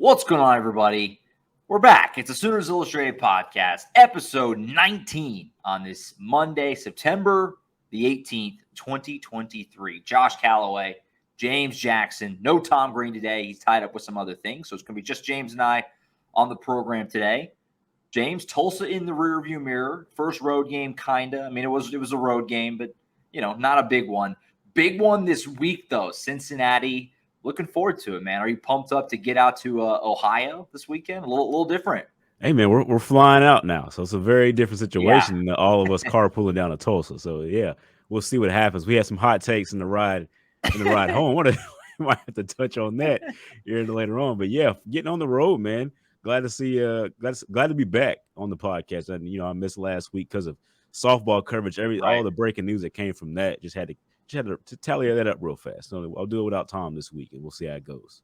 What's going on, everybody? We're back. It's a Sooners Illustrated podcast, episode 19 on this Monday, September the 18th, 2023. Josh Callaway, James Jackson, no Tom Green today. He's tied up with some other things, so it's going to be just James and I on the program today. James, Tulsa in the rearview mirror. First road game, kind of. I mean, it was a road game, but, not a big one. Big one this week, though, Cincinnati. Looking forward to it, man. Are you pumped up to get out to Ohio this weekend? A little different. Hey, man, we're flying out now, so it's a very different situation Yeah. than all of us carpooling down to Tulsa. So yeah, we'll see what happens. We had some hot takes in the ride home. We might have to touch on that here later on. But yeah, getting on the road, man. Glad to see. Glad to be back on the podcast. And I missed last week because of softball coverage. All the breaking news that came from that just had to tally that up real fast. So I'll do it without Tom this week, and we'll see how it goes.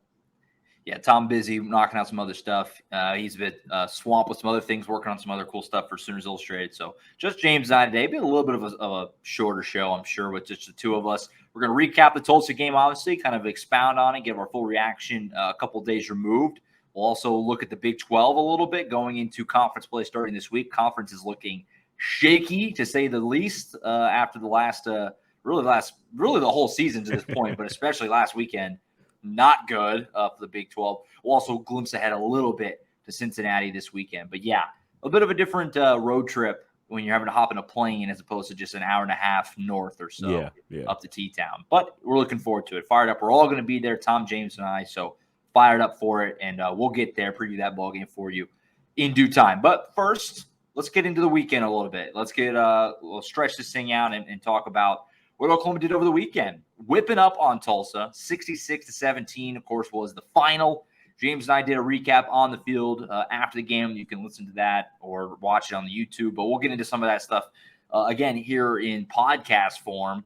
Yeah, Tom busy knocking out some other stuff. He's a bit swamped with some other things, working on some other cool stuff for Sooners Illustrated. So just James and I today. Be a little bit of a shorter show, I'm sure, with just the two of us. We're going to recap the Tulsa game, obviously, kind of expound on it, give our full reaction a couple days removed. We'll also look at the Big 12 a little bit going into conference play starting this week. Conference is looking shaky, to say the least, after the really the whole season to this point, but especially last weekend. Not good for the Big 12. We'll also glimpse ahead a little bit to Cincinnati this weekend. But yeah, a bit of a different road trip when you're having to hop in a plane as opposed to just an hour and a half north or so up to T-Town. But we're looking forward to it. Fired up. We're all going to be there, Tom, James, and I. So fired up for it, and we'll get there, preview that ball game for you in due time. But first, let's get into the weekend a little bit. We'll stretch this thing out and talk about what Oklahoma did over the weekend. Whipping up on Tulsa, 66-17, of course, was the final. James and I did a recap on the field after the game. You can listen to that or watch it on the YouTube, but we'll get into some of that stuff again here in podcast form.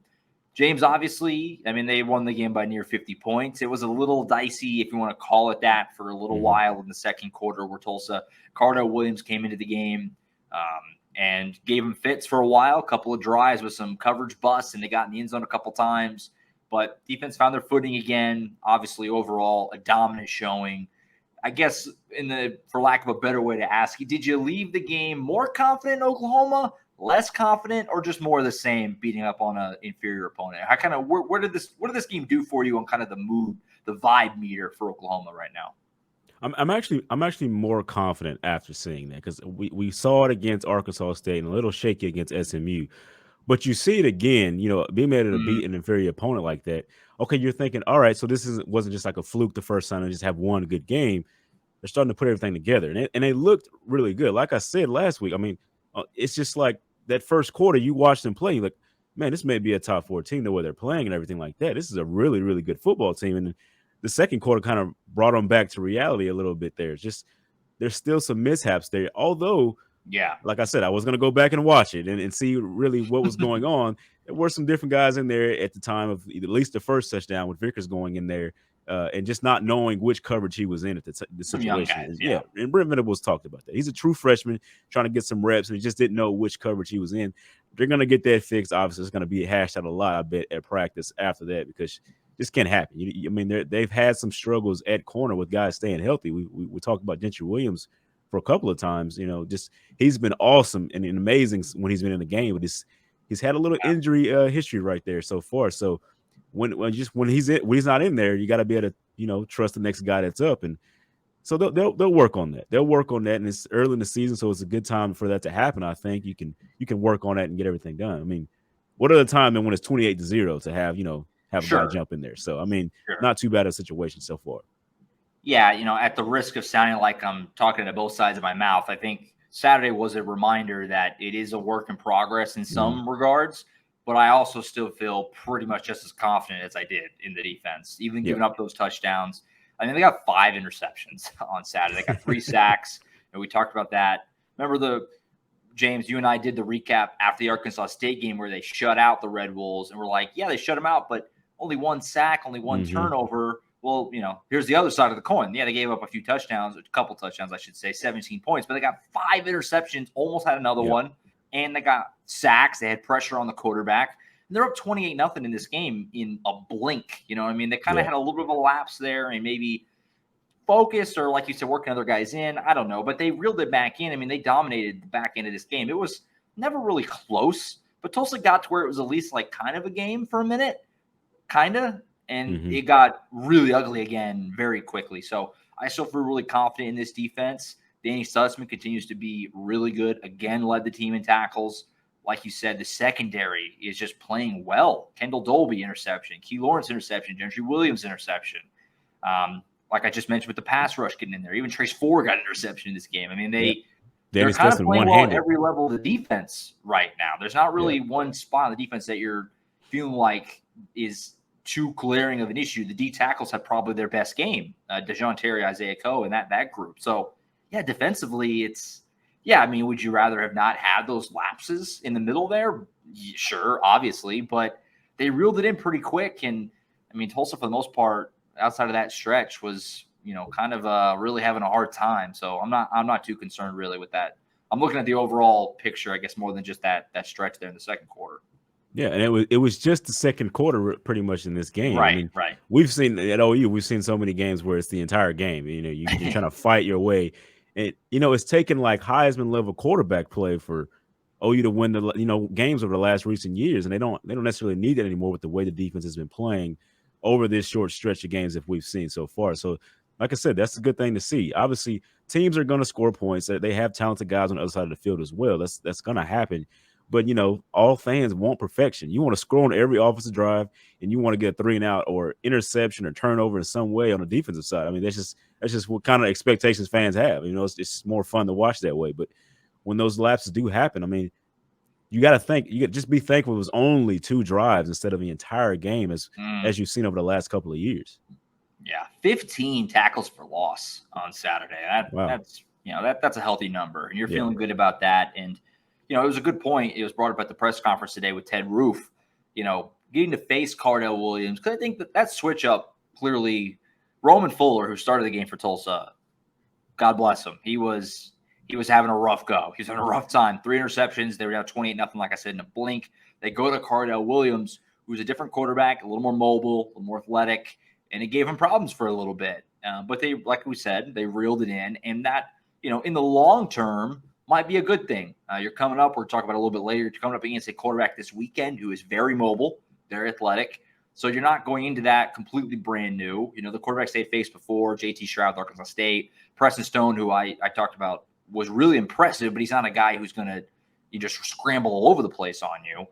James, obviously, they won the game by near 50 points. It was a little dicey, if you want to call it that, for a little while in the second quarter where Tulsa, Cardell Williams came into the game and gave them fits for a while, a couple of drives with some coverage busts, and they got in the end zone a couple times. But defense found their footing again. Obviously, overall, a dominant showing. I guess, for lack of a better way to ask you, did you leave the game more confident in Oklahoma, less confident, or just more of the same, beating up on an inferior opponent? What did this game do for you on kind of the mood, the vibe meter for Oklahoma right now? I'm actually more confident after seeing that, because we saw it against Arkansas State and a little shaky against SMU, but you see it again. Being able to beat an inferior opponent like that. Okay, you're thinking, all right, so this wasn't just like a fluke the first time and just have one good game. They're starting to put everything together, and they looked really good. Like I said last week, it's just like that first quarter. You watched them play, you're like, man, this may be a top 4 team the way they're playing and everything like that. This is a really, really good football team, and the second quarter kind of brought them back to reality a little bit there. There's still some mishaps there. Although, like I said, I was going to go back and watch it and see really what was going on. There were some different guys in there at the time of at least the first touchdown with Vickers going in there and just not knowing which coverage he was in at the situation. Guys, and Brent Venables talked about that. He's a true freshman trying to get some reps, and he just didn't know which coverage he was in. They're going to get that fixed. Obviously, it's going to be hashed out a lot, I bet, at practice after that, because this can't happen. They've had some struggles at corner with guys staying healthy. We talked about Gentry Williams for a couple of times. He's been awesome and amazing when he's been in the game, but he's had a little injury history right there so far. So when he's not in there, you got to be able to trust the next guy that's up, and so they'll work on that. They'll work on that, and it's early in the season, so it's a good time for that to happen. I think you can work on that and get everything done. What other time than when it's 28-0 to have a guy jump in there? So, not too bad a situation so far. Yeah, at the risk of sounding like I'm talking to both sides of my mouth, I think Saturday was a reminder that it is a work in progress in some regards, but I also still feel pretty much just as confident as I did in the defense, even giving up those touchdowns. They got 5 interceptions on Saturday. They got 3 sacks, and we talked about that. Remember James, you and I did the recap after the Arkansas State game where they shut out the Red Wolves, and we're like, yeah, they shut them out, but only 1 sack, only 1 turnover. Well, here's the other side of the coin. Yeah, they gave up a couple touchdowns, I should say, 17 points, but they got 5 interceptions, almost had another one, and they got sacks. They had pressure on the quarterback. And they're up 28-0 in this game in a blink. They kind of had a little bit of a lapse there, and maybe focused or, like you said, working other guys in. I don't know, but they reeled it back in. I mean, they dominated the back end of this game. It was never really close, but Tulsa got to where it was at least like kind of a game for a minute, kind of, and it got really ugly again very quickly. So I still feel really confident in this defense. Danny Sussman continues to be really good. Again, led the team in tackles. Like you said, the secondary is just playing well. Kendall Dolby interception, Key Lawrence interception, Gentry Williams interception. Like I just mentioned with the pass rush getting in there. Even Trace Ford got an interception in this game. I mean, they're kind of playing well at every level of the defense right now. There's not really one spot on the defense that you're feeling like is too glaring of an issue. The D tackles had probably their best game. DeJohn Terry, Isaiah Coe, and that group. So, yeah, defensively, I mean, would you rather have not had those lapses in the middle there? Sure, obviously, but they reeled it in pretty quick. And, I mean, Tulsa, for the most part, outside of that stretch, was, kind of really having a hard time. So I'm not too concerned really with that. I'm looking at the overall picture, I guess, more than just that stretch there in the second quarter. Yeah, and it was just the second quarter pretty much in this game. Right, I mean, right. We've seen at OU, we've seen so many games where it's the entire game. You're trying to fight your way. And, it's taken like Heisman level quarterback play for OU to win the games over the last recent years, and they don't necessarily need it anymore with the way the defense has been playing over this short stretch of games that we've seen so far. So, like I said, that's a good thing to see. Obviously, teams are going to score points. They have talented guys on the other side of the field as well. That's going to happen. But, all fans want perfection. You want to score on every offensive drive, and you want to get a 3-and-out or interception or turnover in some way on the defensive side. I mean, that's just what kind of expectations fans have. It's more fun to watch that way. But when those lapses do happen, I mean, you got to think. You got just be thankful it was only 2 drives instead of the entire game as you've seen over the last couple of years. Yeah, 15 tackles for loss on Saturday. That's a healthy number, and you're feeling good about that. And it was a good point. It was brought up at the press conference today with Ted Roof. Getting to face Cardell Williams, because I think that switch up clearly. Roman Fuller, who started the game for Tulsa, God bless him. He was having a rough go. He was having a rough time. 3 interceptions. They were down 28-0, like I said, in a blink. They go to Cardell Williams, who's a different quarterback, a little more mobile, a little more athletic, and it gave him problems for a little bit. But they, like we said, they reeled it in, and that, in the long term might be a good thing. You're coming up, we're talking about a little bit later, you're coming up against a quarterback this weekend who is very mobile, very athletic. So you're not going into that completely brand new. The quarterbacks they faced before, JT Stroud, Arkansas State, Preston Stone, who I talked about, was really impressive, but he's not a guy who's going to just scramble all over the place on you.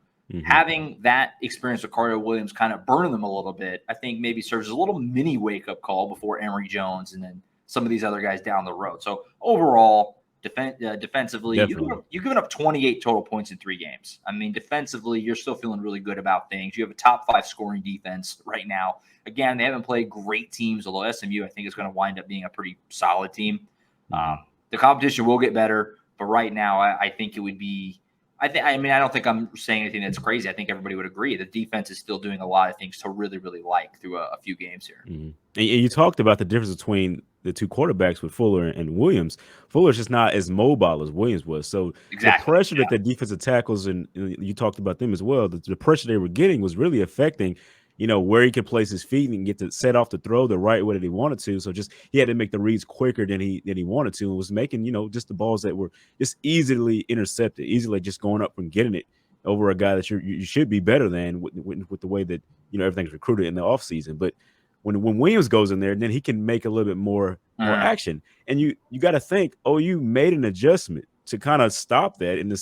Having that experience with Cardell Williams kind of burning them a little bit, I think maybe serves as a little mini wake-up call before Emory Jones and then some of these other guys down the road. So overall, defensively, you've given up 28 total points in 3 games. I mean, defensively, you're still feeling really good about things. You have a top 5 scoring defense right now. Again, they haven't played great teams, although SMU, I think, is going to wind up being a pretty solid team. The competition will get better, but right now, I think it would be – I don't think I'm saying anything that's crazy. I think everybody would agree. The defense is still doing a lot of things to really, really like through a few games here. And you talked about the difference between the 2 quarterbacks with Fuller and Williams. Fuller's just not as mobile as Williams was. So the pressure that the defensive tackles, and you talked about them as well, the pressure they were getting was really affecting where he could place his feet and get to set off the throw the right way that he wanted to. So just he had to make the reads quicker than he wanted to, and was making just the balls that were just easily intercepted, easily just going up and getting it over a guy that you should be better than with the way that everything's recruited in the offseason. But when Williams goes in there, then he can make a little bit more action. And you got to think OU made an adjustment to kind of stop that in the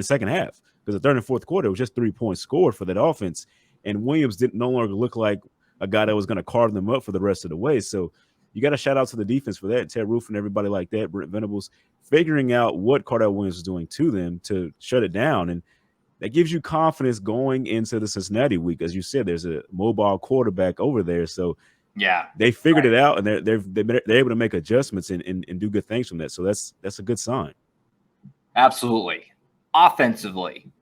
second half, because the third and fourth quarter was just 3 points scored for that offense. And Williams no longer look like a guy that was going to carve them up for the rest of the way. So you got to shout out to the defense for that. Ted Roof and everybody like that, Brent Venables, figuring out what Cardell Williams was doing to them to shut it down. And that gives you confidence going into the Cincinnati week. As you said, there's a mobile quarterback over there. So they figured it out, and they're able to make adjustments and do good things from that. So that's a good sign. Absolutely. Offensively,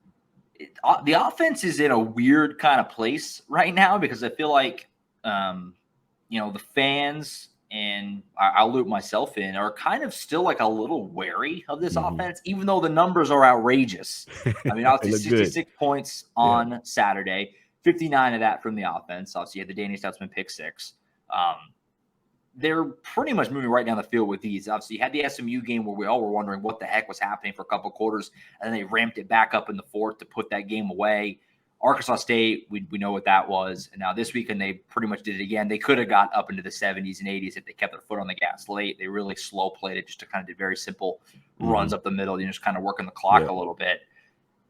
the offense is in a weird kind of place right now, because I feel like, the fans, and I'll loop myself in, are kind of still like a little wary of this offense, even though the numbers are outrageous. I mean, obviously 66 points on Saturday, 59 of that from the offense. Obviously, you had the Danny Stutzman pick 6. they're pretty much moving right down the field with these. Obviously, you had the SMU game where we all were wondering what the heck was happening for a couple of quarters, and then they ramped it back up in the fourth to put that game away. Arkansas State, we know what that was. And now this weekend, they pretty much did it again. They could have got up into the 70s and 80s if they kept their foot on the gas late. They really slow played it just to kind of do very simple runs up the middle, just kind of working the clock a little bit.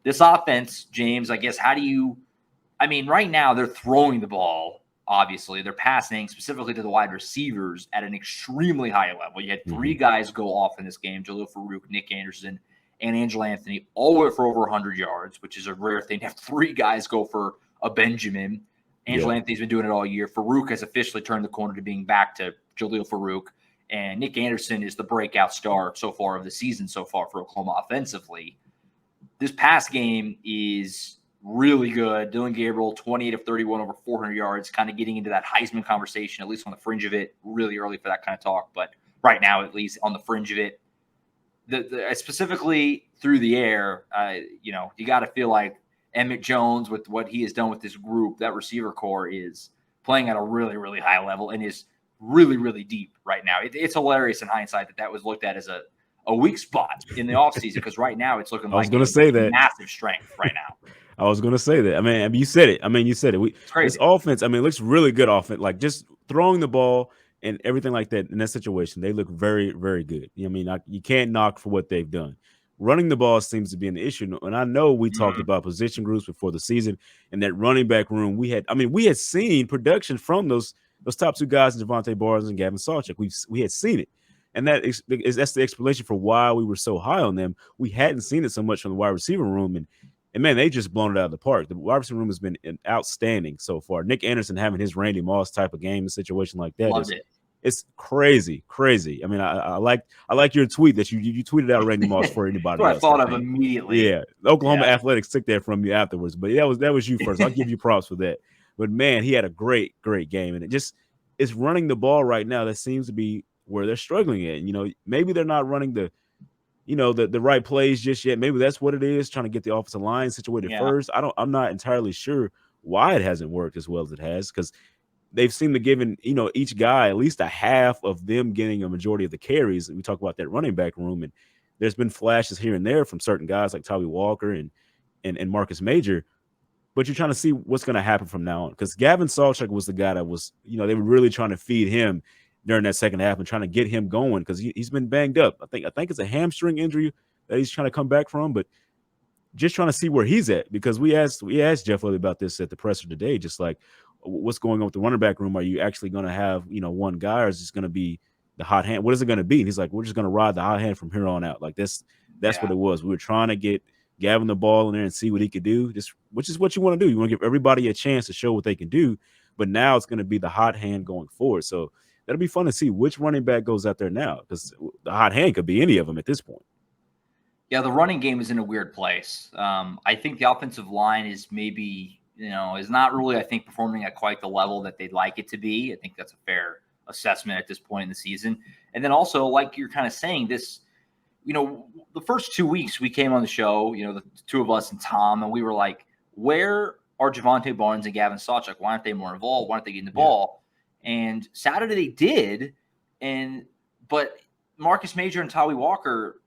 This offense, James, I guess, right now they're throwing the ball. Obviously, they're passing specifically to the wide receivers at an extremely high level. You had three guys go off in this game: Jalil Farouk, Nick Anderson, and Angelo Anthony, all went for over 100 yards, which is a rare thing to have three guys go for a Benjamin. Angelo Anthony's been doing it all year. Farouk has officially turned the corner to being back to Jalil Farouk. And Nick Anderson is the breakout star so far of the season so far for Oklahoma offensively. This past game is really good. Dylan Gabriel, 28 of 31, over 400 yards, kind of getting into that Heisman conversation, at least on the fringe of it. Really early for that kind of talk, but right now, at least on the fringe of it. Specifically through the air, you got to feel like Emmett Jones, with what he has done with this group, that receiver core is playing at a really, really high level and is really, really deep right now. It's hilarious in hindsight that was looked at as a weak spot in the offseason, because right now it's looking like massive strength right now. I was going to say that. I mean, you said it. This offense, it looks really good offense. Like, just throwing the ball and everything like that in that situation, they look very, very good. You can't knock for what they've done. Running the ball seems to be an issue. And I know we talked about position groups before the season, and that running back room we had seen production from those top two guys, Javonte Barnes and Gavin Sawchuk. We had seen it. And that's the explanation for why we were so high on them. We hadn't seen it so much from the wide receiver room, and man, they just blown it out of the park. The wide receiver room has been outstanding so far. Nick Anderson having his Randy Moss type of game, a situation like that, it's crazy. I like your tweet that you tweeted out Randy Moss for anybody else. I thought of immediately. Yeah, Oklahoma Athletics took that from you afterwards, but that was you first. I'll give you props for that. But man, he had a great game, and it's running the ball right now that seems to be where they're struggling at. Maybe they're not running the right plays just yet. Maybe that's what it is, trying to get the offensive line situated first. I'm not entirely sure why it hasn't worked as well as it has, because they've seemed to given, each guy at least a half of them getting a majority of the carries. We talk about that running back room, and there's been flashes here and there from certain guys like Tawee Walker and Marcus Major. But you're trying to see what's going to happen from now on, because Gavin Sawchuk was the guy that was, they were really trying to feed him during that second half and trying to get him going, because he's been banged up. I think it's a hamstring injury that he's trying to come back from, but just trying to see where he's at, because we asked Jeff Lilly about this at the presser today, just like, what's going on with the running back room? Are you actually going to have, one guy, or is this going to be the hot hand? What is it going to be? And he's like, we're just going to ride the hot hand from here on out. Like, that's what it was. We were trying to get Gavin the ball in there and see what he could do, which is what you want to do. You want to give everybody a chance to show what they can do, but now it's going to be the hot hand going forward. So that'll be fun to see which running back goes out there now, because the hot hand could be any of them at this point. Yeah, the running game is in a weird place. I think the offensive line is maybe, is not really, I think, performing at quite the level that they'd like it to be. I think that's a fair assessment at this point in the season. And then also, like you're kind of saying, this, the first 2 weeks we came on the show, the two of us and Tom, and we were like, where are Javonte Barnes and Gavin Sawchuk? Why aren't they more involved? Why aren't they getting the ball? And Saturday they did, but Marcus Major and Tawee Walker,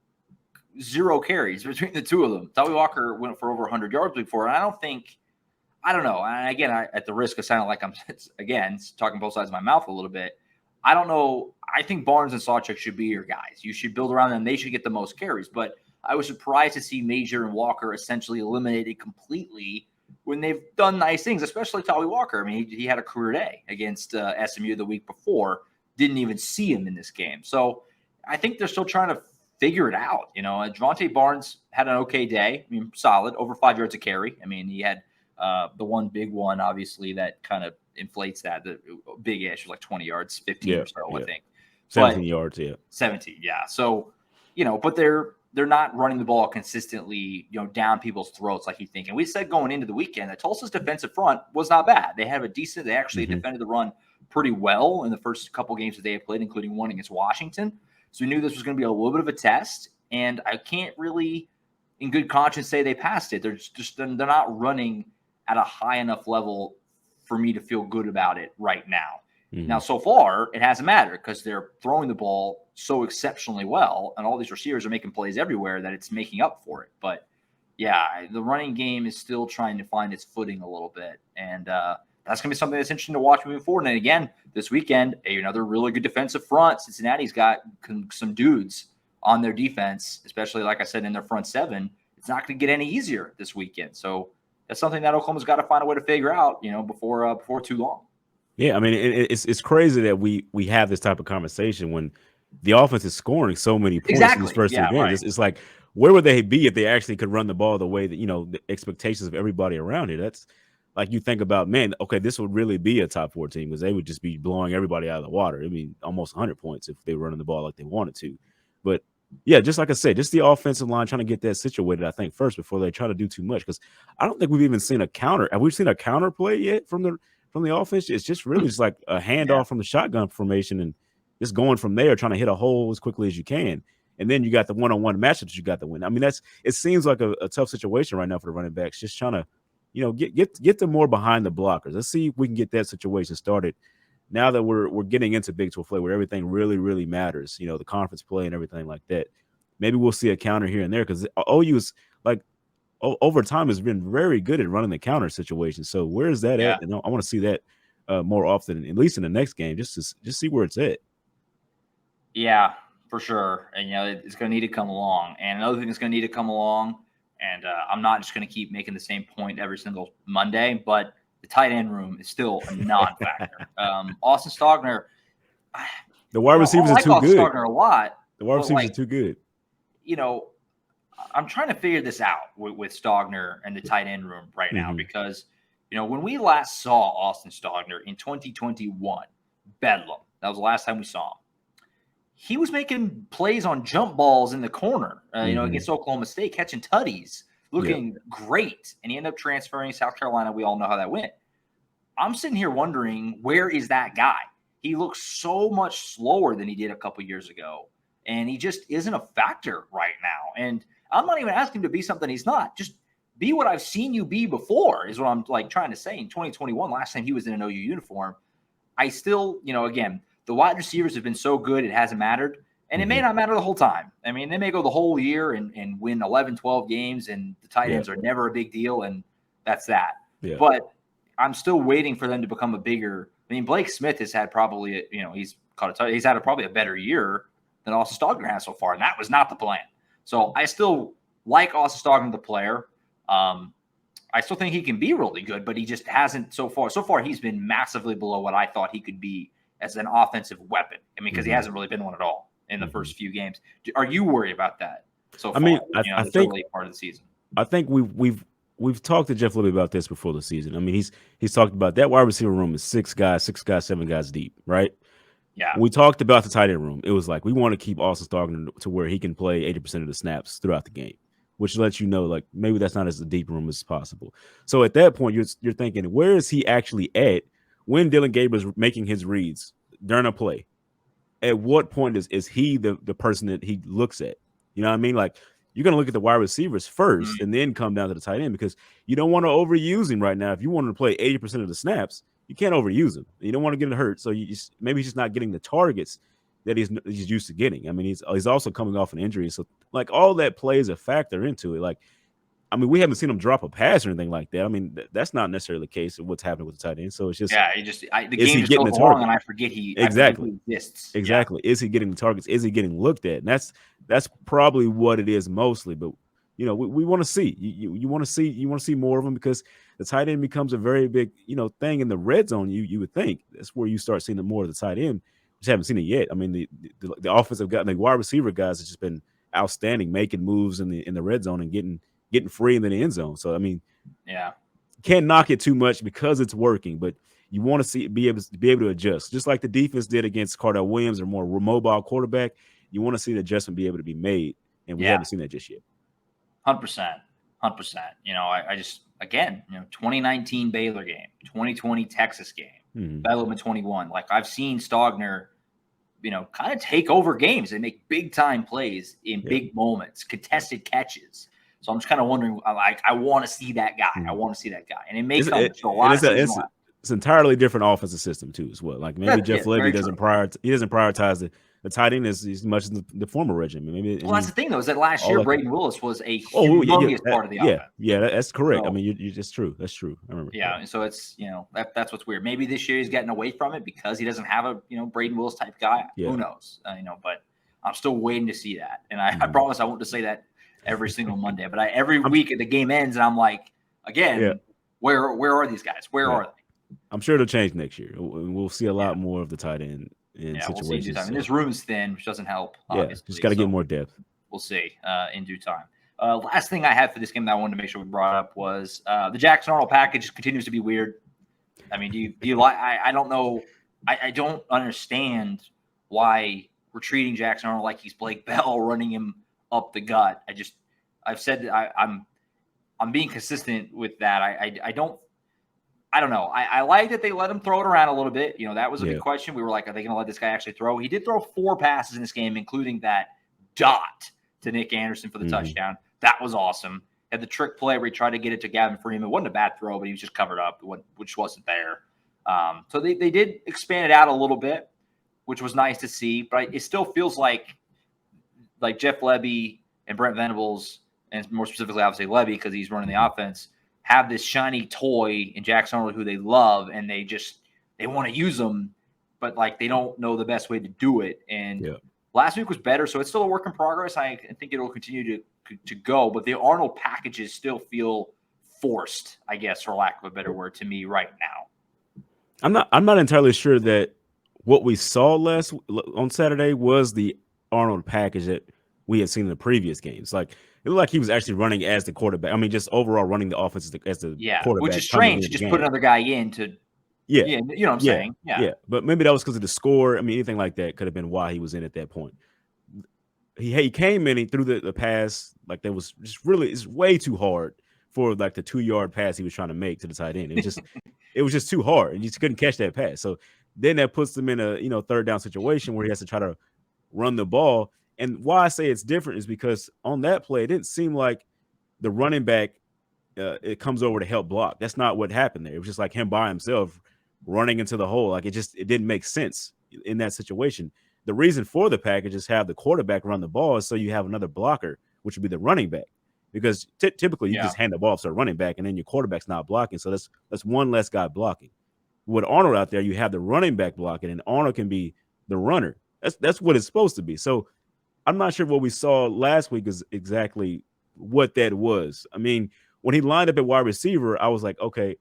0 carries between the two of them. Tawee Walker went for over 100 yards before, and I don't know. And again, at the risk of sounding like I'm, again, talking both sides of my mouth a little bit, I don't know. I think Barnes and Sawchuk should be your guys. You should build around them. They should get the most carries. But I was surprised to see Major and Walker essentially eliminated completely when they've done nice things, especially Tawee Walker. I mean, he had a career day against SMU the week before. Didn't even see him in this game. So I think they're still trying to figure it out. Javonte Barnes had an okay day. I mean, solid, over 5 yards a carry. I mean, he had the one big one, obviously, that kind of inflates that. The big-ish was like 20 yards, 15 or so, I think. 17 yards, 17, yeah. So, but they're not running the ball consistently, down people's throats like you think. And we said going into the weekend that Tulsa's defensive front was not bad. They actually defended the run pretty well in the first couple games that they had played, including one against Washington. So we knew this was going to be a little bit of a test, and I can't really, in good conscience, say they passed it. They're not running at a high enough level for me to feel good about it right now. Now, so far, it hasn't mattered because they're throwing the ball so exceptionally well, and all these receivers are making plays everywhere that it's making up for it. But, yeah, the running game is still trying to find its footing a little bit, and that's going to be something that's interesting to watch moving forward. And again, this weekend, another really good defensive front. Cincinnati's got some dudes on their defense, especially, like I said, in their front seven. It's not going to get any easier this weekend. So that's something that Oklahoma's got to find a way to figure out, before too long. Yeah, I mean, it's crazy that we have this type of conversation when the offense is scoring so many points in these first two games. Right. It's like, where would they be if they actually could run the ball the way that, the expectations of everybody around it? That's like, you think about, man, okay, this would really be a top 4 team because they would just be blowing everybody out of the water. I mean, almost 100 points if they were running the ball like they wanted to. But yeah, just like I said, just the offensive line trying to get that situated, I think, first before they try to do too much. Because I don't think we've even seen a counter. Have we seen a counter play yet from the offense? It's just really just like a handoff from the shotgun formation and just going from there, trying to hit a hole as quickly as you can. And then you got the one-on-one matchups you got to win. I mean, it seems like a tough situation right now for the running backs, just trying to, get them more behind the blockers. Let's see if we can get that situation started now that we're getting into Big 12 play where everything really, really matters, the conference play and everything like that. Maybe we'll see a counter here and there because OU is like over time has been very good at running the counter situation. So where is that at? And I want to see that more often, at least in the next game, just see where it's at. Yeah, for sure. And, it's going to need to come along. And another thing that's going to need to come along, and I'm not just going to keep making the same point every single Monday, but the tight end room is still a non-factor. Austin Stogner, the wide receivers are too good. Stogner a lot. The wide receivers are too good. I'm trying to figure this out with Stogner and the tight end room right now because, when we last saw Austin Stogner in 2021, Bedlam, that was the last time we saw him. He was making plays on jump balls in the corner, against Oklahoma State, catching tutties, looking great. And he ended up transferring to South Carolina. We all know how that went. I'm sitting here wondering, where is that guy? He looks so much slower than he did a couple years ago. And he just isn't a factor right now. And I'm not even asking him to be something he's not. Just be what I've seen you be before is what I'm trying to say. In 2021, last time he was in an OU uniform, I still, again, the wide receivers have been so good it hasn't mattered. And it may not matter the whole time. I mean, they may go the whole year and win 11, 12 games, and the tight ends are never a big deal, and that's that. Yeah. But I'm still waiting for them to become a bigger – I mean, Blake Smith has had probably – he's had probably a better year than Austin Stogner has so far, and that was not the plan. So I still like Austin Stogner, the player. I still think he can be really good, but he just hasn't so far. So far, he's been massively below what I thought he could be as an offensive weapon. I mean, because he hasn't really been one at all in the first few games. Are you worried about that so far? I mean, I think early part of the season. I think we've talked to Jeff a little bit about this before the season. I mean, he's talked about that wide receiver room is 6 guys, 7 guys deep, right? Yeah. When we talked about the tight end room, it was like we want to keep Austin Stogner to where he can play 80% of the snaps throughout the game, which lets you know, like, maybe that's not as deep room as possible. So at that point, you're thinking, where is he actually at when Dylan Gabriel's making his reads during a play? At what point is he the person that he looks at? You know what I mean? Like, you're going to look at the wide receivers first and then come down to the tight end because you don't want to overuse him right now. If you want him to play 80% of the snaps, you can't overuse him. You don't want to get him hurt. So maybe he's just not getting the targets that he's used to getting. I mean, he's also coming off an injury. So, like, all that plays a factor into it. Like, I mean, we haven't seen him drop a pass or anything like that. I mean, that's not necessarily the case of what's happening with the tight end. So it's just the game just goes along, and I forget he exists. Exactly. Yeah. Is he getting the targets? Is he getting looked at? And that's probably what it is mostly. But we want to see. You want to see more of him because the tight end becomes a very big thing in the red zone. You would think that's where you start seeing more of the tight end. Just haven't seen it yet. I mean, the offensive guy, the wide receiver guys have just been outstanding, making moves in the red zone and getting free in the end zone. So I mean, can't knock it too much because it's working, but you want to see it be able to adjust, just like the defense did against Cardell Williams or more mobile quarterback. You want to see the adjustment be able to be made, and we haven't seen that just yet. 100%. I just 2019 Baylor game, 2020 Texas game, Bedlam in 21. Like, I've seen Stogner, kind of take over games and make big time plays in big moments, contested catches. So I'm just kind of wondering, like, I want to see that guy. I want to see that guy, and it may come to a lot of seasons. it's entirely different offensive system too, as well. Like maybe Jeff Lebby doesn't prioritize the tight end as much as the former regimen. Maybe. Well, that's the thing though, is that last year Braden Willis was a Oh, humongous part of the offense. That's correct. So, I mean, you just true. That's true. I remember. Yeah, and so it's that's what's weird. Maybe this year he's getting away from it because he doesn't have a Braden Willis type guy. Yeah. Who knows? But I'm still waiting to see that, and I promise I won't just say that every single Monday, but every week the game ends and I'm like, again, where are these guys? Where are they? I'm sure it'll change next year. We'll see a lot more of the tight end in situations. We'll see. I mean, this room is thin, which doesn't help. Obviously. Just got to get more depth. We'll see in due time. Last thing I had for this game that I wanted to make sure we brought up was the Jackson Arnold package continues to be weird. I mean, do you like? I don't know. I don't understand why we're treating Jackson Arnold like he's Blake Bell, running him up the gut. I've said I'm being consistent with that. I don't know. I like that they let him throw it around a little bit. That was a big question. We were like, are they going to let this guy actually throw? He did throw 4 passes in this game, including that dot to Nick Anderson for the touchdown. That was awesome. Had the trick play where he tried to get it to Gavin Freeman. It wasn't a bad throw, but he was just covered up, which wasn't there. So they did expand it out a little bit, which was nice to see. But it still feels like Jeff Lebby and Brent Venables, and more specifically, obviously, Lebby, because he's running the offense, have this shiny toy in Jackson Arnold who they love, and they want to use them, but they don't know the best way to do it. And last week was better, so it's still a work in progress. I think it'll continue to go, but the Arnold packages still feel forced, I guess, for lack of a better word, to me right now. I'm not entirely sure that what we saw on Saturday was the Arnold package that we had seen in the previous games. It looked like he was actually running as the quarterback. I mean, just overall running the offense as the quarterback. Which is strange to just put another guy in to. You know what I'm saying? Yeah. But maybe that was because of the score. I mean, anything like that could have been why he was in at that point. He came in, he threw the pass that was just really, it's way too hard for the 2-yard pass he was trying to make to the tight end. It was just too hard, and you just couldn't catch that pass. So then that puts him in a third down situation where he has to try to run the ball. And why I say it's different is because on that play, it didn't seem like the running back it comes over to help block. That's not what happened there. It was just him by himself running into the hole. It didn't make sense in that situation. The reason for the package is have the quarterback run the ball so you have another blocker, which would be the running back. Because typically you just hand the ball to a running back and then your quarterback's not blocking. So that's one less guy blocking. With Arnold out there, you have the running back blocking, and Arnold can be the runner. That's what it's supposed to be. So I'm not sure what we saw last week is exactly what that was. I mean, when he lined up at wide receiver, I was like, okay,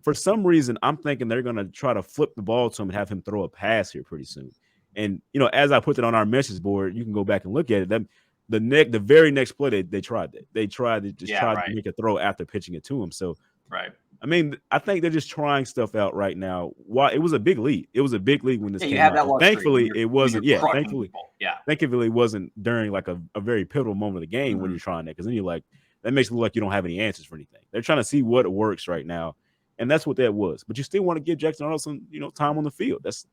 for some reason, I'm thinking they're going to try to flip the ball to him and have him throw a pass here pretty soon. And, as I put it on our message board, you can go back and look at it. The very next play, they tried that. They tried to to make a throw after pitching it to him. So, I mean, I think they're just trying stuff out right now. Why it was a big lead. It was a big lead when this came out. Thankfully, it wasn't. Thankfully it wasn't during a very pivotal moment of the game when you're trying that, because then you're like, that makes it look like you don't have any answers for anything. They're trying to see what works right now, and that's what that was. But you still want to give Jackson Arnold some, time on the field. That's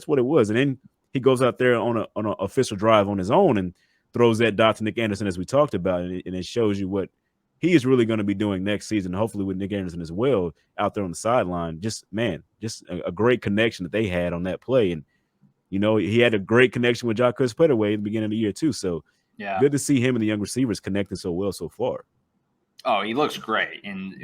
what it was. And then he goes out there on an official drive on his own and throws that dot to Nick Anderson, as we talked about, and it shows you what he is really going to be doing next season, hopefully with Nick Anderson as well out there on the sideline. Just a great connection that they had on that play. And, he had a great connection with Jacques Pettaway at the beginning of the year too. So good to see him and the young receivers connecting so well so far. Oh, he looks great. And,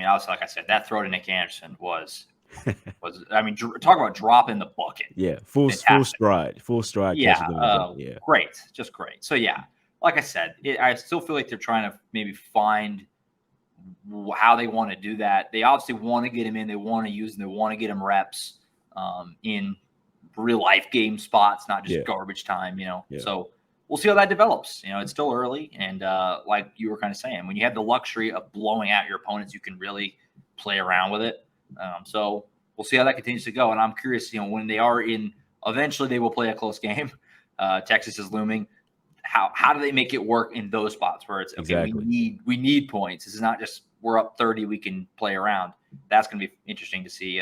also, like I said, that throw to Nick Anderson was talk about dropping the bucket. Yeah, full stride. Great, just great. So like I said, I still feel like they're trying to maybe find how they want to do that. They obviously want to get him in. They want to use him. They want to get him reps in real life game spots, not just garbage time. So we'll see how that develops. It's still early, and like you were kind of saying, when you have the luxury of blowing out your opponents, you can really play around with it. So we'll see how that continues to go. And I'm curious, when they are eventually they will play a close game. Texas is looming. How do they make it work in those spots where it's okay? We need points. This is not just we're up 30, we can play around. That's going to be interesting to see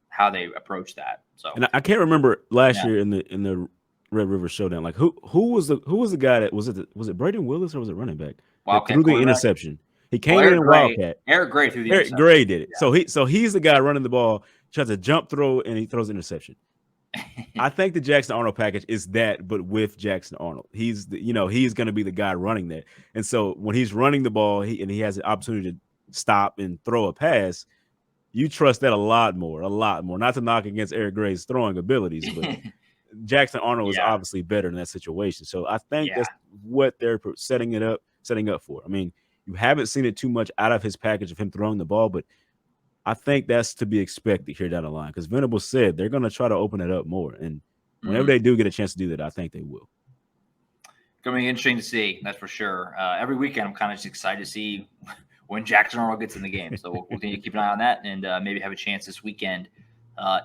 how they approach that. So, and I can't remember last year in the Red River Showdown, who was the guy that was it Braden Willis or was it running back that threw the interception? He came in Wildcat. Eric Gray threw the interception. Eric Gray did it. Yeah. So he's the guy running the ball. tries a jump throw, and he throws an interception. I think the Jackson Arnold package is that, but with Jackson Arnold. He's he's going to be the guy running that. And so when he's running the ball, he has the opportunity to stop and throw a pass, you trust that a lot more. Not to knock against Eric Gray's throwing abilities, but Jackson Arnold is Yeah. obviously better in that situation. So I think Yeah. that's what they're setting up for. I mean, you haven't seen it too much out of his package of him throwing the ball, but I think that's to be expected here down the line because Venable said they're going to try to open it up more. And whenever they do get a chance to do that, I think they will. Going to be interesting to see, that's for sure. Every weekend, I'm kind of just excited to see when Jackson Arnold gets in the game. So we'll continue to keep an eye on that and maybe have a chance this weekend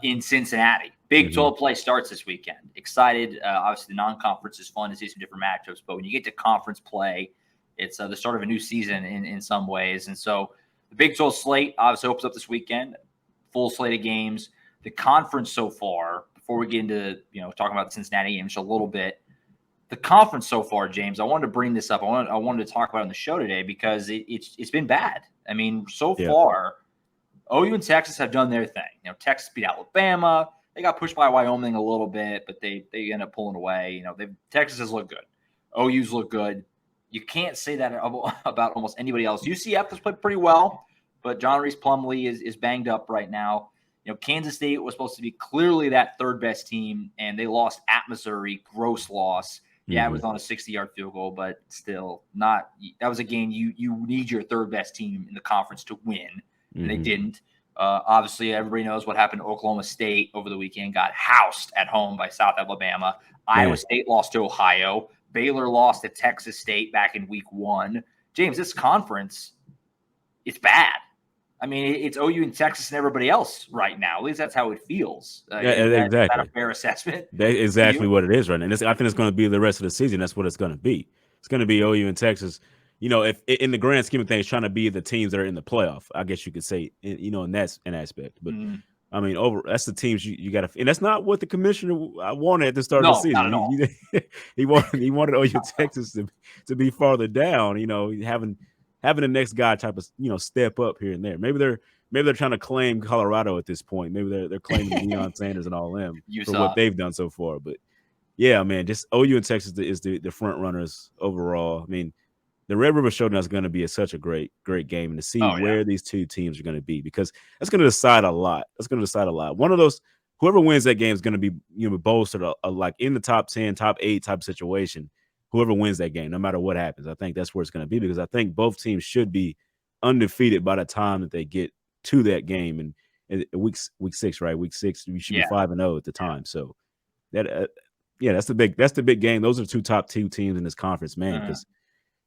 in Cincinnati. Big 12 play starts this weekend. Excited. Obviously, the non-conference is fun to see some different matchups, but when you get to conference play, it's the start of a new season in some ways. And so the Big 12 slate obviously opens up this weekend, full slate of games. The conference so far, before we get into talking about the Cincinnati games a little bit, the conference so far, James, I wanted to bring this up. I wanted to talk about it on the show today because it's been bad. I mean, so far, OU and Texas have done their thing. Texas beat Alabama. They got pushed by Wyoming a little bit, but they end up pulling away. Texas has looked good. OU's looked good. You can't say that about almost anybody else. UCF has played pretty well, but John Reese Plumlee is banged up right now. Kansas State was supposed to be clearly that third best team, and they lost at Missouri. Gross loss. Yeah, it was on a 60-yard field goal, but still not. That was a game you need your third best team in the conference to win, and they didn't. Obviously, everybody knows what happened to Oklahoma State over the weekend. Got housed at home by South Alabama. Iowa State lost to Ohio. Baylor lost to Texas State back in week 1. James, this conference, it's bad. I mean, it's OU and Texas and everybody else right now. At least that's how it feels. Exactly. Is that a fair assessment? That's exactly what it is right now. And I think it's going to be the rest of the season. That's what it's going to be. It's going to be OU and Texas. If in the grand scheme of things, trying to be the teams that are in the playoff, I guess you could say, and that's an aspect. But I mean, that's the teams you got to, and that's not what the commissioner wanted at the start of the season. Not at all. He wanted OU Texas to be farther down. Having the next guy type of step up here and there. Maybe they're trying to claim Colorado at this point. Maybe they're claiming Deion Sanders and all them for what they've done so far. But yeah, man, just OU and Texas is the front runners overall. I mean, the Red River Showdown is going to be such a great game, and to see where these two teams are going to be, because that's going to decide a lot. One of those, whoever wins that game is going to be bolstered like in the top 10, top 8 type of situation. Whoever wins that game, no matter what happens, I think that's where it's going to be, because I think both teams should be undefeated by the time that they get to that game. And week 6, right? Week 6, we should be 5-0 at the time. So that, that's the big game. Those are top 2 teams in this conference, man. Because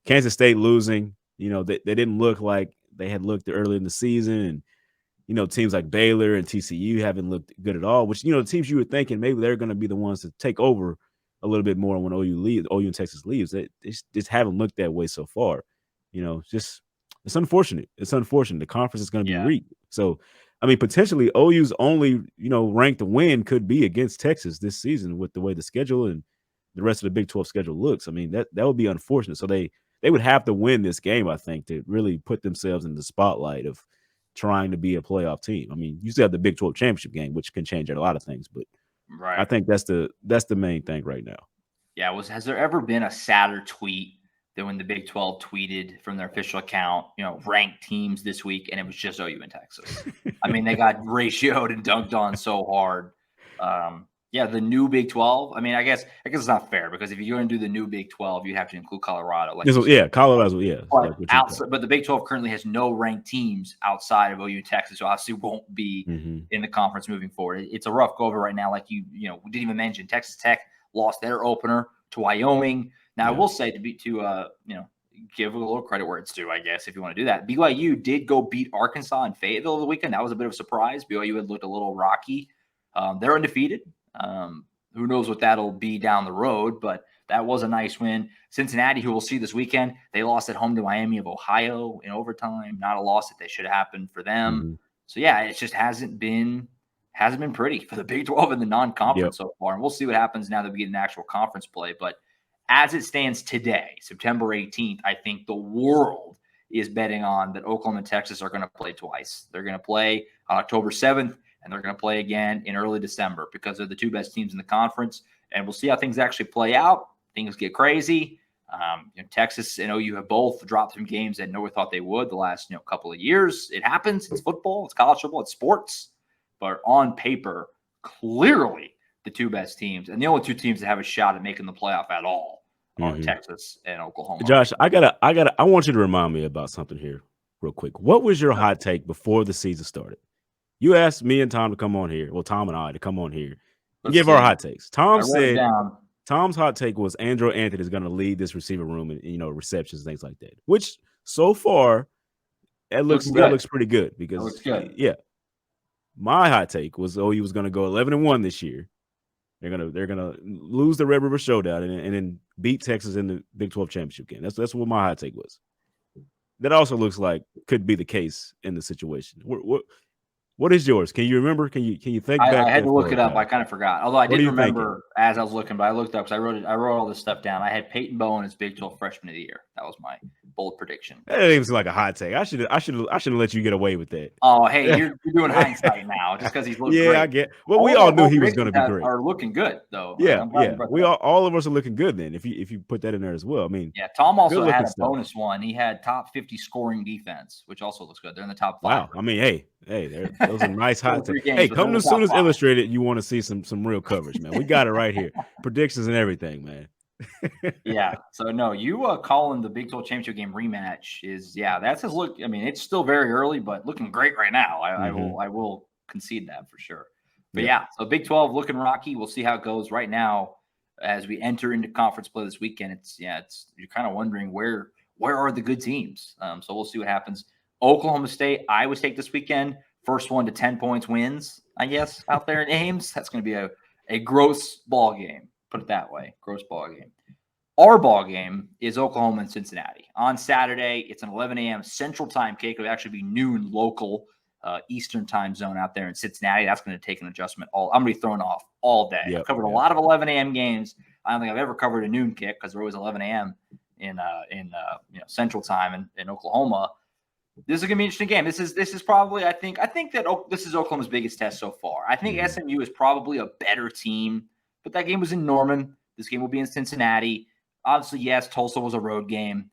Kansas State losing, they didn't look like they had looked early in the season, and teams like Baylor and TCU haven't looked good at all. Which the teams you were thinking maybe they're going to be the ones to take over a little bit more when OU and Texas leaves. They just haven't looked that way so far. It's unfortunate. The conference is going to be weak. So, I mean, potentially OU's only, ranked win could be against Texas this season with the way the schedule and the rest of the Big 12 schedule looks. I mean, that would be unfortunate. So they would have to win this game, I think, to really put themselves in the spotlight of trying to be a playoff team. I mean, you still have the Big 12 championship game, which can change a lot of things, but I think that's the main thing right now. Yeah. Has there ever been a sadder tweet than when the Big 12 tweeted from their official account, ranked teams this week, and it was just OU and Texas? I mean, they got ratioed and dunked on so hard. The new Big 12. I mean, I guess it's not fair, because if you're going to do the new Big 12, you have to include Colorado. Colorado. But the Big 12 currently has no ranked teams outside of OU and Texas, so obviously won't be in the conference moving forward. It's a rough go over right now. Like we didn't even mention, Texas Tech lost their opener to Wyoming. Now, I will say to give a little credit where it's due, I guess, if you want to do that. BYU did go beat Arkansas in Fayetteville over the weekend. That was a bit of a surprise. BYU had looked a little rocky. They're undefeated. Who knows what that'll be down the road, but that was a nice win. Cincinnati, who we'll see this weekend, they lost at home to Miami of Ohio in overtime. Not a loss that they should have happened for them. So yeah, it just hasn't been pretty for the Big 12 in the non-conference so far. And we'll see what happens now that we get an actual conference play. But as it stands today, September 18th, I think the world is betting on that Oklahoma and Texas are going to play twice. They're going to play on October 7th, and they're going to play again in early December because they're the two best teams in the conference. And we'll see how things actually play out. Things get crazy. Texas and OU have both dropped some games that nobody thought they would the last couple of years. It happens. It's football. It's college football. It's sports. But on paper, clearly the two best teams and the only two teams that have a shot at making the playoff at all are Texas and Oklahoma. Josh, I want you to remind me about something here real quick. What was your hot take before the season started? You asked me and Tom to come on here. Well, Tom and I to come on here and give our hot takes. Tom said Tom's hot take was Andrew Anthony is going to lead this receiver room and receptions, things like that. Which so far that looks pretty good because looks good. Yeah. My hot take was OU was going to go 11-1 this year. They're gonna lose the Red River Showdown and then beat Texas in the Big 12 championship game. That's what my hot take was. That also looks like could be the case in the situation. What is yours? Can you remember? Can you think back? I had to look it up. I kind of forgot. Although I did remember as I was looking, but I looked up because I wrote all this stuff down. I had Peyton Bowen as Big 12 Freshman of the Year. That was my bold prediction. That didn't even seem like a hot take. I should have let you get away with that. Oh, hey, you're doing hindsight now just because he's looking great. Yeah, I get. Well, we all knew he was going to be great. Are looking good though. Yeah. We all of us are looking good then. If you put that in there as well, I mean. Yeah, Tom also had a bonus one. He had top 50 scoring defense, which also looks good. They're in the top 5. Wow. I mean, hey, those are nice hot takes. Hey, come to Sooners Illustrated. You want to see some real coverage, man. We got it right here. Predictions and everything, man. Yeah. So no, you calling the Big 12 championship game rematch is that's his look. I mean, it's still very early, but looking great right now. I will concede that for sure. But so Big 12 looking rocky. We'll see how it goes right now as we enter into conference play this weekend. It's you're kind of wondering where are the good teams. So we'll see what happens. Oklahoma State, Iowa State this weekend. First 1 to 10 points wins, I guess, out there in Ames. That's going to be a gross ball game. Put it that way. Gross ball game. Our ball game is Oklahoma and Cincinnati. On Saturday, it's an 11 a.m. Central Time kick. It'll actually be noon local Eastern time zone out there in Cincinnati. That's going to take an adjustment. I'm going to be thrown off all day. I've covered a lot of 11 a.m. games. I don't think I've ever covered a noon kick because they're always 11 a.m. in Central Time in Oklahoma. This is going to be an interesting game. This is probably I think that this is Oklahoma's biggest test so far. I think SMU is probably a better team, but that game was in Norman. This game will be in Cincinnati. Obviously, yes, Tulsa was a road game,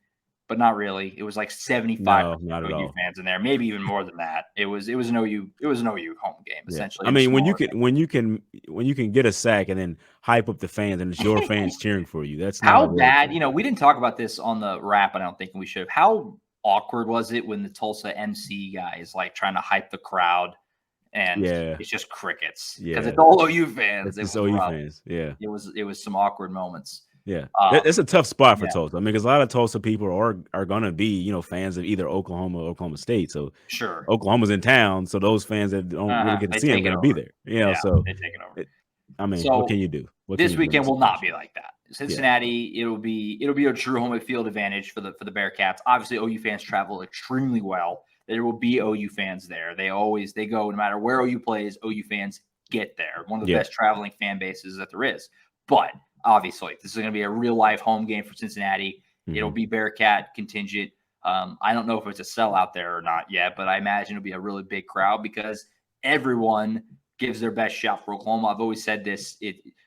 but not really. It was like 75 OU fans in there, maybe even more than that. It was an OU home game essentially. I mean, when you can get a sack and then hype up the fans and it's your fans cheering for you, that's how bad. We didn't talk about this on the wrap. I don't think we should have. How awkward was it when the Tulsa MC guy is like trying to hype the crowd and it's just crickets because it's all OU fans. It's OU fans. Yeah, it was some awkward moments. Yeah, it's a tough spot for Tulsa. I mean, because a lot of Tulsa people are going to be fans of either Oklahoma or Oklahoma State. So sure, Oklahoma's in town, so those fans that don't really get to see them are going to be there. So they take it over. I mean, what can you do? This weekend will not be like that. Cincinnati, it'll be a true home field advantage for the Bearcats. Obviously, OU fans travel extremely well. There will be OU fans there. They go no matter where OU plays. OU fans get there. One of the best traveling fan bases that there is. But obviously, this is going to be a real life home game for Cincinnati. It'll be Bearcat contingent. I don't know if it's a sellout there or not yet, but I imagine it'll be a really big crowd because everyone gives their best shot for Oklahoma. I've always said this.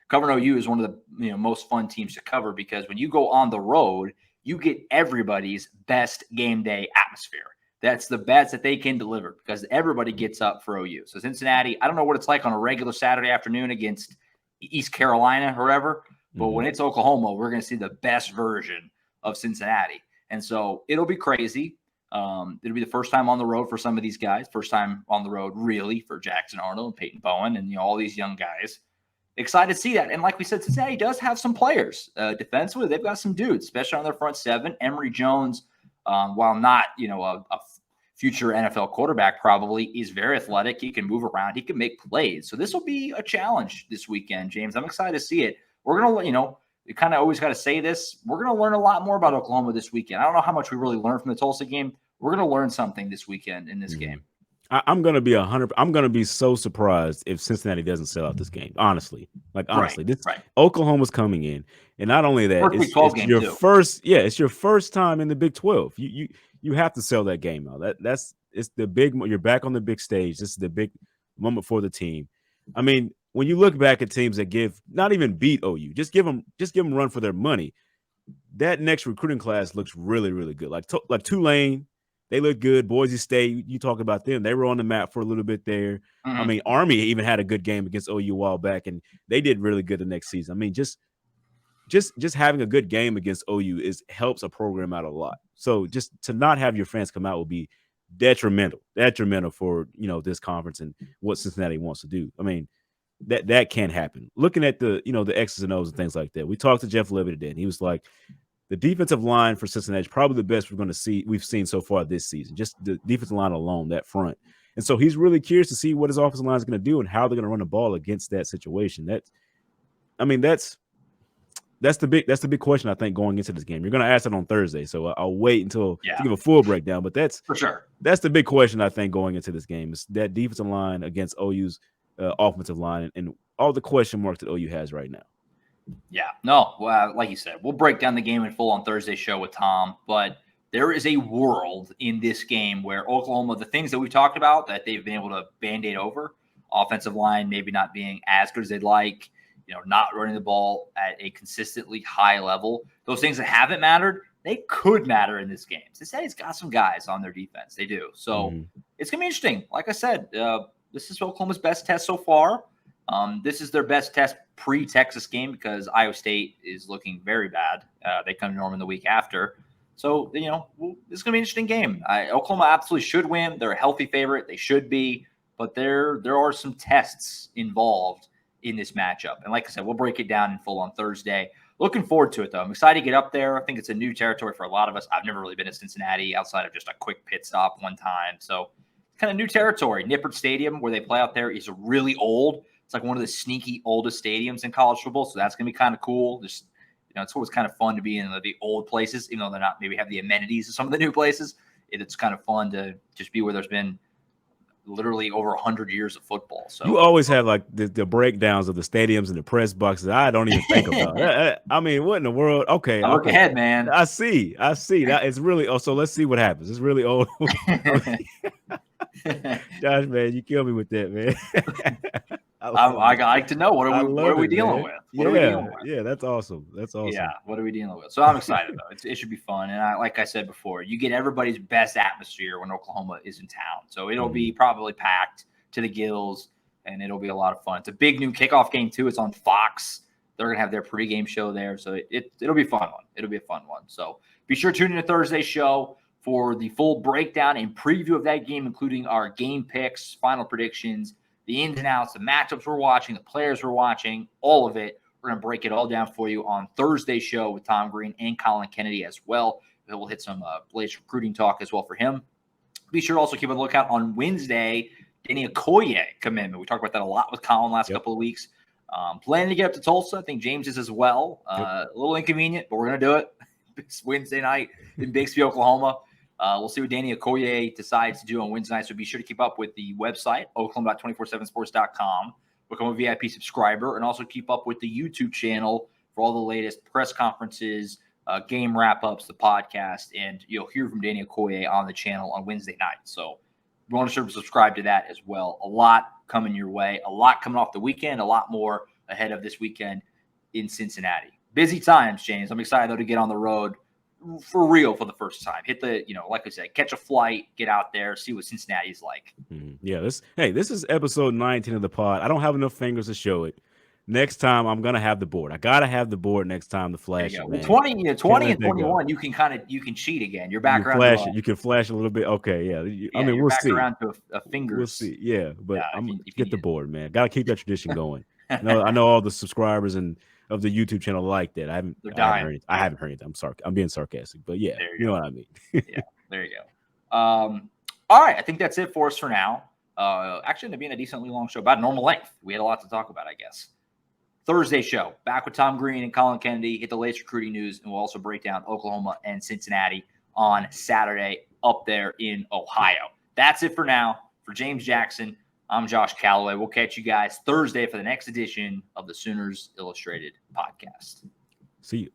Covering OU is one of the most fun teams to cover because when you go on the road, you get everybody's best game day atmosphere. That's the best that they can deliver because everybody gets up for OU. So Cincinnati, I don't know what it's like on a regular Saturday afternoon against East Carolina or whatever, but when it's Oklahoma, we're going to see the best version of Cincinnati. And so it'll be crazy. It'll be the first time on the road for some of these guys. First time on the road, really, for Jackson Arnold and Peyton Bowen and all these young guys. Excited to see that. And like we said, Cincinnati does have some players. Defensively, they've got some dudes, especially on their front seven. Emory Jones, while not a future NFL quarterback, probably is very athletic. He can move around. He can make plays. So this will be a challenge this weekend, James. I'm excited to see it. We're going to, you kind of always got to say this. We're going to learn a lot more about Oklahoma this weekend. I don't know how much we really learned from the Tulsa game. We're going to learn something this weekend in this game. I'm going to be I'm going to be so surprised if Cincinnati doesn't sell out this game. Honestly, Oklahoma's coming in, and not only that, it's your first time in the Big 12. You have to sell that game out. It's the big. You're back on the big stage. This is the moment for the team. I mean, when you look back at teams that not even beat OU, just give them a run for their money. That next recruiting class looks really, really good. Like Tulane, they look good. Boise State, you talk about them. They were on the map for a little bit there. Mm-hmm. I mean, Army even had a good game against OU a while back, and they did really good the next season. I mean, just having a good game against OU helps a program out a lot. So just to not have your fans come out will be detrimental for this conference and what Cincinnati wants to do. I mean, that can't happen. Looking at the X's and O's and things like that. We talked to Jeff Levy today, and he was like, the defensive line for Cincinnati is probably the best we've seen so far this season. Just the defensive line alone, that front. And so he's really curious to see what his offensive line is going to do and how they're going to run the ball against that situation. That's the big question, I think, going into this game. You're going to ask it on Thursday, so I'll wait until to give a full breakdown. But that's for sure. That's the big question, I think, going into this game is that defensive line against OU's offensive line and all the question marks that OU has right now. Yeah, no, like you said, we'll break down the game in full on Thursday's show with Tom. But there is a world in this game where Oklahoma, the things that we talked about that they've been able to Band-Aid over, offensive line maybe not being as good as they'd like, not running the ball at a consistently high level. Those things that haven't mattered, they could matter in this game. Cincinnati's got some guys on their defense. They do. So It's going to be interesting. Like I said, this is Oklahoma's best test so far. This is their best test pre-Texas game because Iowa State is looking very bad. They come to Norman the week after. So, this is going to be an interesting game. Oklahoma absolutely should win. They're a healthy favorite. They should be. But there are some tests involved in this matchup. And like I said, we'll break it down in full on Thursday. Looking forward to it, though. I'm excited to get up there. I think it's a new territory for a lot of us. I've never really been to Cincinnati outside of just a quick pit stop one time. So kind of new territory. Nippert Stadium, where they play out there, is really old. It's like one of the sneaky oldest stadiums in college football. So that's going to be kind of cool. Just, it's always kind of fun to be in the old places, even though they're not maybe have the amenities of some of the new places. It's kind of fun to just be where there's been literally over 100 years of football. So you always have like the breakdowns of the stadiums and the press boxes. I don't even think about. I mean, what in the world? Okay, look ahead, man. I see. That it's really. Oh, so let's see what happens. It's really old. Josh, man, you kill me with that, man. I like to know what are we dealing with? What are we dealing with? Yeah, that's awesome. Yeah, what are we dealing with? So I'm excited though. It should be fun. And like I said before, you get everybody's best atmosphere when Oklahoma is in town. So it'll be probably packed to the gills, and it'll be a lot of fun. It's a big new kickoff game too. It's on Fox. They're gonna have their pregame show there, so it'll be a fun one. It'll be a fun one. So be sure to tune in to Thursday's show for the full breakdown and preview of that game, including our game picks, final predictions, the ins and outs, the matchups we're watching, the players we're watching, all of it. We're going to break it all down for you on Thursday's show with Tom Green and Colin Kennedy as well. We'll hit some latest recruiting talk as well for him. Be sure to also keep a lookout on Wednesday, Danny Okoye commitment. We talked about that a lot with Colin last couple of weeks. Planning to get up to Tulsa. I think James is as well. A little inconvenient, but we're going to do it. It's Wednesday night in Bixby, Oklahoma. We'll see what Danny Okoye decides to do on Wednesday night. So be sure to keep up with the website, oklahoma.247sports.com. Become a VIP subscriber and also keep up with the YouTube channel for all the latest press conferences, game wrap-ups, the podcast, and you'll hear from Danny Okoye on the channel on Wednesday night. So we want to subscribe to that as well. A lot coming your way, a lot coming off the weekend, a lot more ahead of this weekend in Cincinnati. Busy times, James. I'm excited, though, to get on the road for real for the first time. Hit the, like I said, catch a flight, get out there, see what Cincinnati's like. Yeah, this is episode 19 of the pod. I don't have enough fingers to show it. Next time, I'm gonna have the board. I gotta have the board next time to flash it. Well, 20 and 21, you can cheat again. You're back around. Flash it. You can flash a little bit. Okay, yeah. I mean, we'll see. Around to a fingers. We'll see. Yeah, but I'm get the board, man. Gotta keep that tradition going. I know all the subscribers of the YouTube channel like that. I haven't heard anything. I'm sorry. I'm being sarcastic, but yeah, you know what I mean. Yeah, there you go. All right, I think that's it for us for now. Actually, ended up being a decently long show, about normal length. We had a lot to talk about, I guess. Thursday show, back with Tom Green and Colin Kennedy. Hit the latest recruiting news, and we'll also break down Oklahoma and Cincinnati on Saturday up there in Ohio. That's it for now. For James Jackson, I'm Josh Callaway. We'll catch you guys Thursday for the next edition of the Sooners Illustrated podcast. See you.